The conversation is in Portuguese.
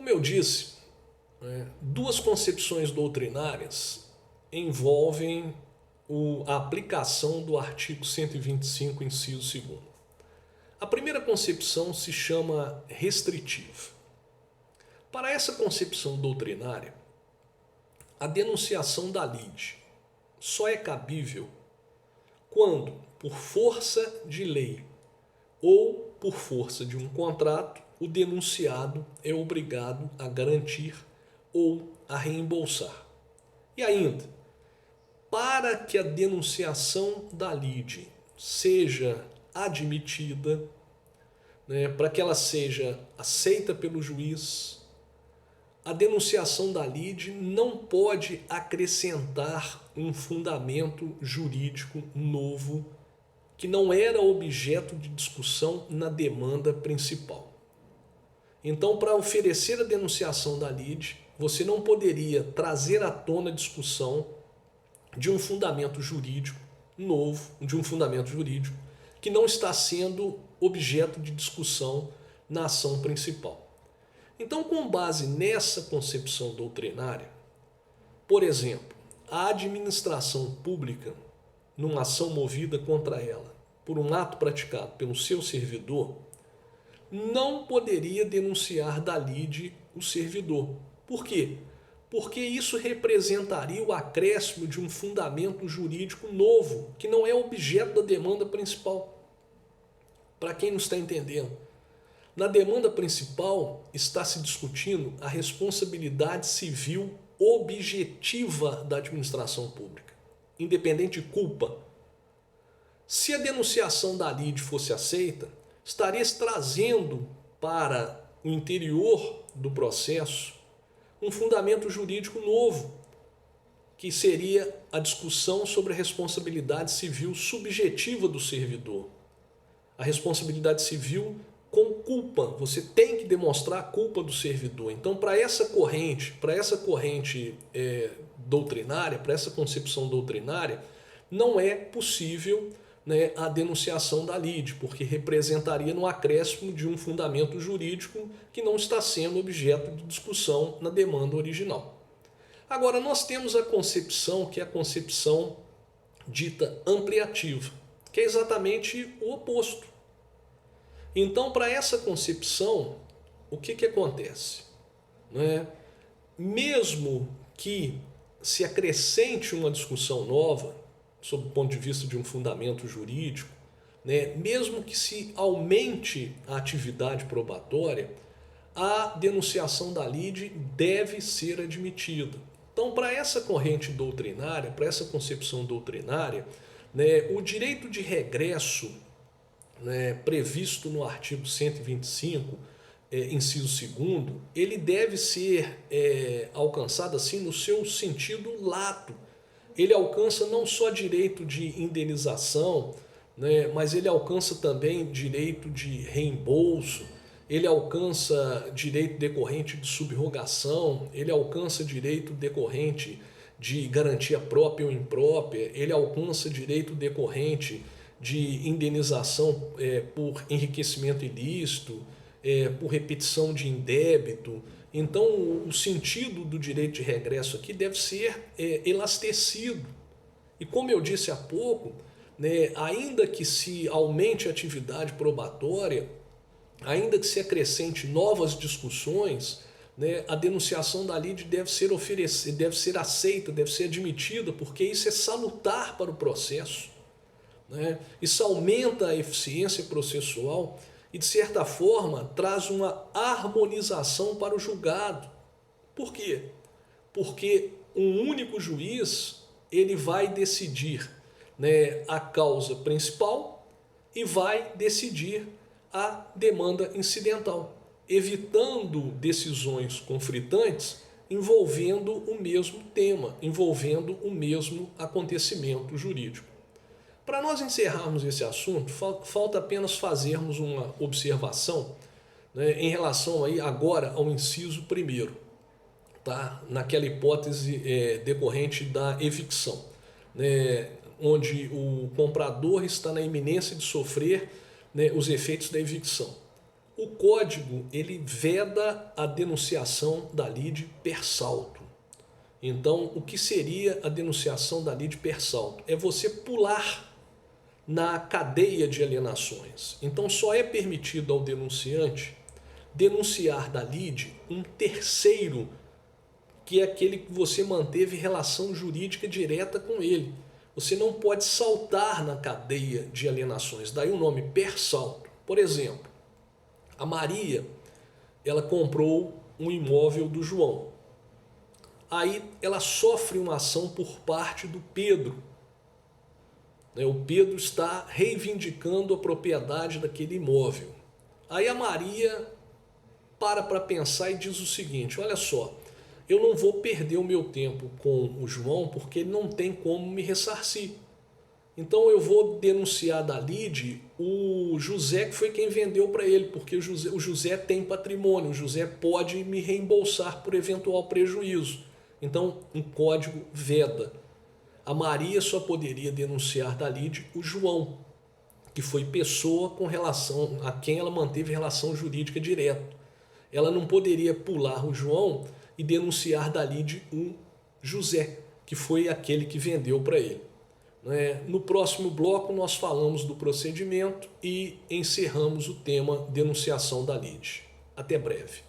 Como eu disse, duas concepções doutrinárias envolvem a aplicação do artigo 125, inciso 2º. A primeira concepção se chama restritiva. Para essa concepção doutrinária, a denunciação da lide só é cabível quando, por força de lei ou por força de um contrato, o denunciado é obrigado a garantir ou a reembolsar. E ainda, para que a denunciação da lide seja admitida, para que ela seja aceita pelo juiz, a denunciação da lide não pode acrescentar um fundamento jurídico novo que não era objeto de discussão na demanda principal. Então, para oferecer a denunciação da lide, você não poderia trazer à tona a discussão de um fundamento jurídico novo, de um fundamento jurídico que não está sendo objeto de discussão na ação principal. Então, com base nessa concepção doutrinária, por exemplo, a administração pública, numa ação movida contra ela por um ato praticado pelo seu servidor, não poderia denunciar da lide o servidor. Por quê? Porque isso representaria o acréscimo de um fundamento jurídico novo, que não é objeto da demanda principal. Para quem não está entendendo, na demanda principal está se discutindo a responsabilidade civil objetiva da administração pública, independente de culpa. Se a denunciação da lide fosse aceita, estaria trazendo para o interior do processo um fundamento jurídico novo, que seria a discussão sobre a responsabilidade civil subjetiva do servidor. A responsabilidade civil com culpa, você tem que demonstrar a culpa do servidor. Então, para essa corrente doutrinária, para essa concepção doutrinária, não é possível a denunciação da lide, porque representaria no acréscimo de um fundamento jurídico que não está sendo objeto de discussão na demanda original. Agora, nós temos a concepção que é a concepção dita ampliativa, que é exatamente o oposto. Então, para essa concepção, o que acontece? Mesmo que se acrescente uma discussão nova, sob o ponto de vista de um fundamento jurídico, mesmo que se aumente a atividade probatória, a denunciação da lide deve ser admitida. Então, para essa corrente doutrinária, para essa concepção doutrinária, o direito de regresso previsto no artigo 125, inciso 2º, ele deve ser alcançado assim no seu sentido lato. Ele alcança não só direito de indenização, mas ele alcança também direito de reembolso, ele alcança direito decorrente de subrogação, ele alcança direito decorrente de garantia própria ou imprópria, ele alcança direito decorrente de indenização por enriquecimento ilícito, por repetição de indébito. Então, o sentido do direito de regresso aqui deve ser elastecido. E como eu disse há pouco, ainda que se aumente a atividade probatória, ainda que se acrescente novas discussões, a denunciação da lide deve ser aceita, deve ser admitida, porque isso é salutar para o processo. Isso aumenta a eficiência processual e, de certa forma, traz uma harmonização para o julgado. Por quê? Porque um único juiz ele vai decidir a causa principal e vai decidir a demanda incidental, evitando decisões conflitantes envolvendo o mesmo tema, envolvendo o mesmo acontecimento jurídico. Para nós encerrarmos esse assunto, falta apenas fazermos uma observação em relação aí agora ao inciso 1º, tá? Naquela hipótese decorrente da evicção, onde o comprador está na iminência de sofrer os efeitos da evicção. O código ele veda a denunciação da lide per salto. Então, o que seria a denunciação da lide per salto? É você pular na cadeia de alienações. Então, só é permitido ao denunciante denunciar da lide um terceiro, que é aquele que você manteve relação jurídica direta com ele. Você não pode saltar na cadeia de alienações, daí o nome per salto. Por exemplo, a Maria, ela comprou um imóvel do João. Aí ela sofre uma ação por parte do Pedro. O Pedro está reivindicando a propriedade daquele imóvel. Aí a Maria para pensar e diz o seguinte: olha só, eu não vou perder o meu tempo com o João porque ele não tem como me ressarcir. Então eu vou denunciar da lide o José, que foi quem vendeu para ele, porque o José tem patrimônio, o José pode me reembolsar por eventual prejuízo. Então um código veda. A Maria só poderia denunciar da lide o João, que foi pessoa com relação a quem ela manteve relação jurídica direta. Ela não poderia pular o João e denunciar da lide o José, que foi aquele que vendeu para ele. No próximo bloco nós falamos do procedimento e encerramos o tema denunciação da lide. Até breve.